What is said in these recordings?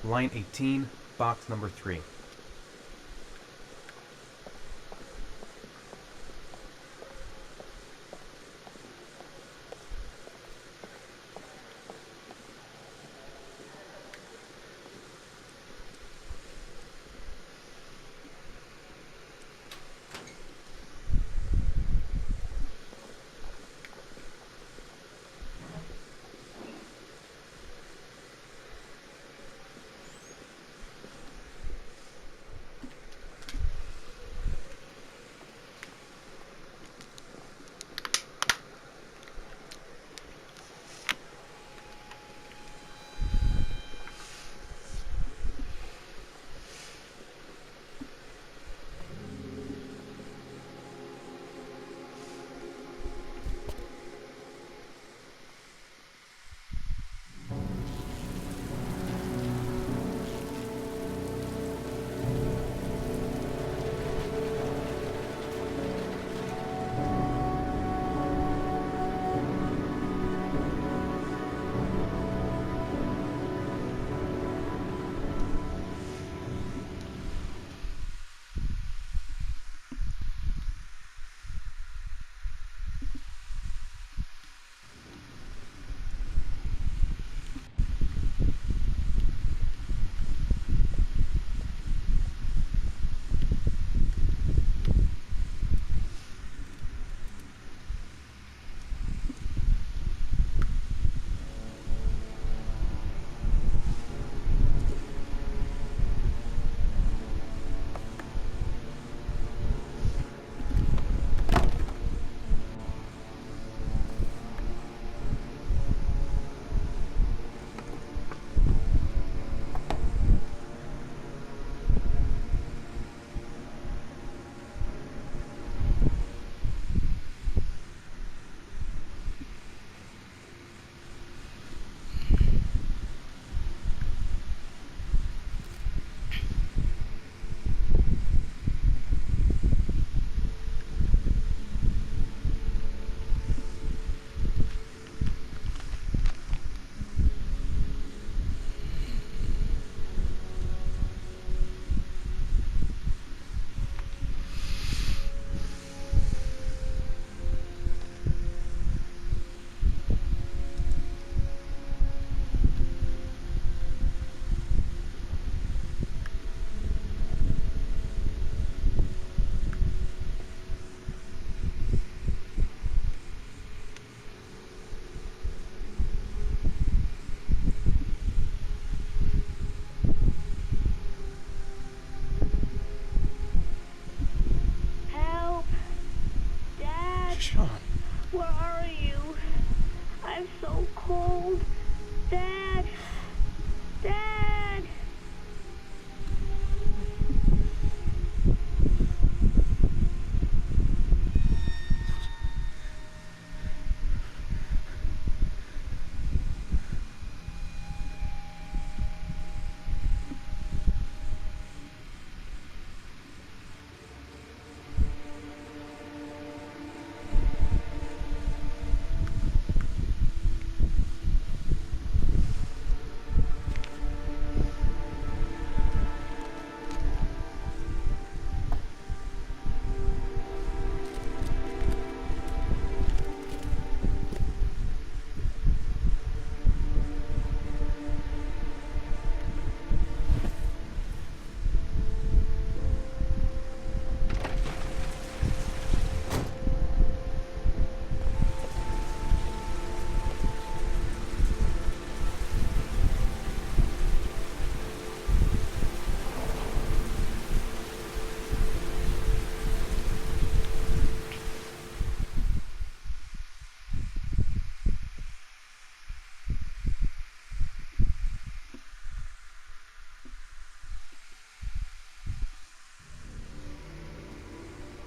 Line 18, box number 3. Help! Dad! Sean. Where are you? I'm so cold. Dad! Dad!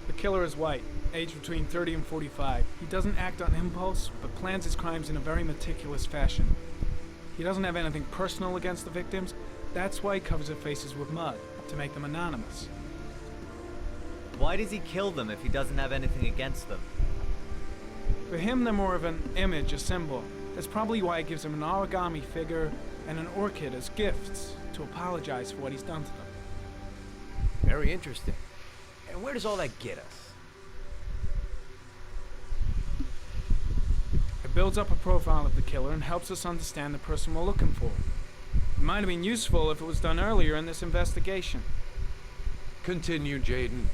The killer is white, aged between 30 and 45. He doesn't act on impulse, but plans his crimes in a very meticulous fashion. He doesn't have anything personal against the victims. That's why he covers their faces with mud, to make them anonymous. Why does he kill them if he doesn't have anything against them? For him, they're more of an image, a symbol. That's probably why he gives them an origami figure and an orchid as gifts to apologize for what he's done to them. Very interesting. And where does all that get us? It builds up a profile of the killer and helps us understand the person we're looking for. It might have been useful if it was done earlier in this investigation. Continue, Jaden.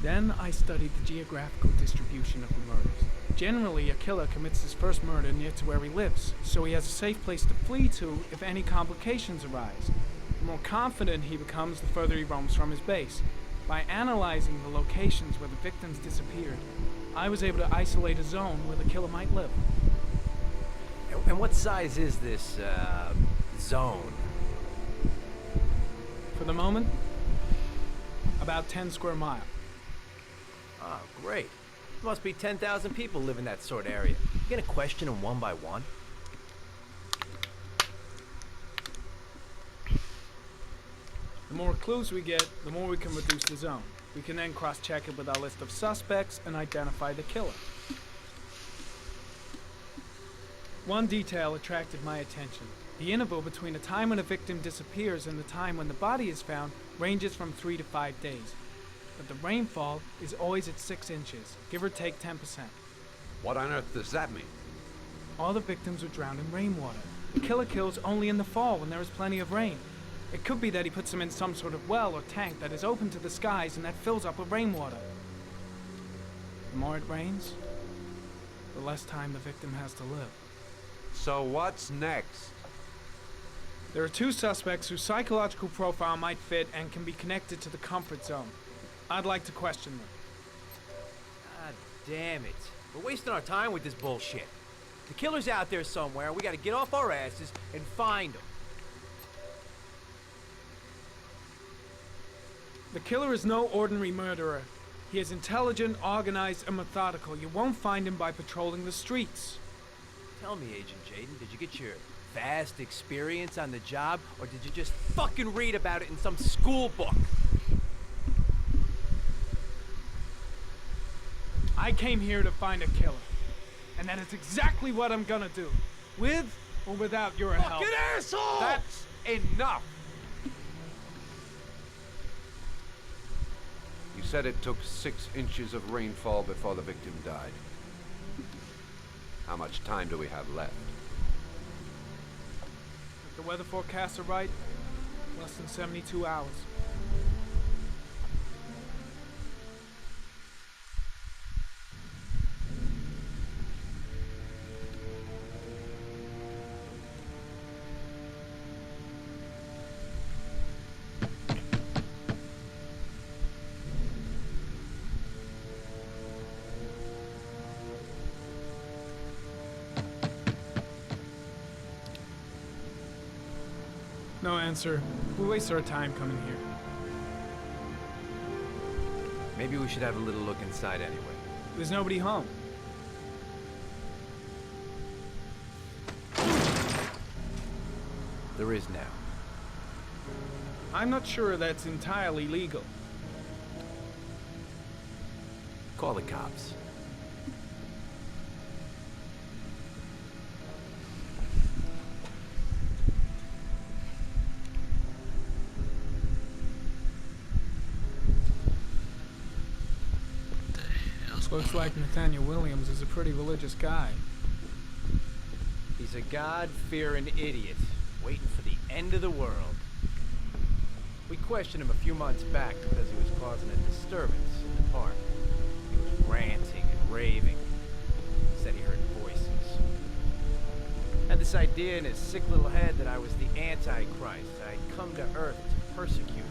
Then I studied the geographical distribution of the murders. Generally, a killer commits his first murder near to where he lives, so he has a safe place to flee to if any complications arise. The more confident he becomes, the further he roams from his base. By analyzing the locations where the victims disappeared, I was able to isolate a zone where the killer might live. And what size is this, zone? For the moment, about 10 square miles. Oh, great. Must be 10,000 people live in that sort of area. You gonna question them one by one? The more clues we get, the more we can reduce the zone. We can then cross-check it with our list of suspects and identify the killer. One detail attracted my attention. The interval between the time when a victim disappears and the time when the body is found ranges from 3 to 5 days. But the rainfall is always at 6 inches, give or take 10%. What on earth does that mean? All the victims were drowned in rainwater. The killer kills only in the fall when there is plenty of rain. It could be that he puts them in some sort of well or tank that is open to the skies and that fills up with rainwater. The more it rains, the less time the victim has to live. So what's next? There are 2 suspects whose psychological profile might fit and can be connected to the comfort zone. I'd like to question them. God damn it. We're wasting our time with this bullshit. The killer's out there somewhere, and we gotta get off our asses and find him. The killer is no ordinary murderer. He is intelligent, organized, and methodical. You won't find him by patrolling the streets. Tell me, Agent Jaden, did you get your vast experience on the job, or did you just fucking read about it in some school book? I came here to find a killer. And that is exactly what I'm gonna do. With or without your help. Fucking asshole! That's enough! You said it took 6 inches of rainfall before the victim died. How much time do we have left? If the weather forecasts are right, less than 72 hours. No answer. We waste our time coming here. Maybe we should have a little look inside anyway. There's nobody home. There is now. I'm not sure that's entirely legal. Call the cops. Looks like Nathaniel Williams is a pretty religious guy. He's a God-fearing idiot, waiting for the end of the world. We questioned him a few months back because he was causing a disturbance in the park. He was ranting and raving. Said he heard voices. Had this idea in his sick little head that I was the Antichrist. I'd come to Earth to persecute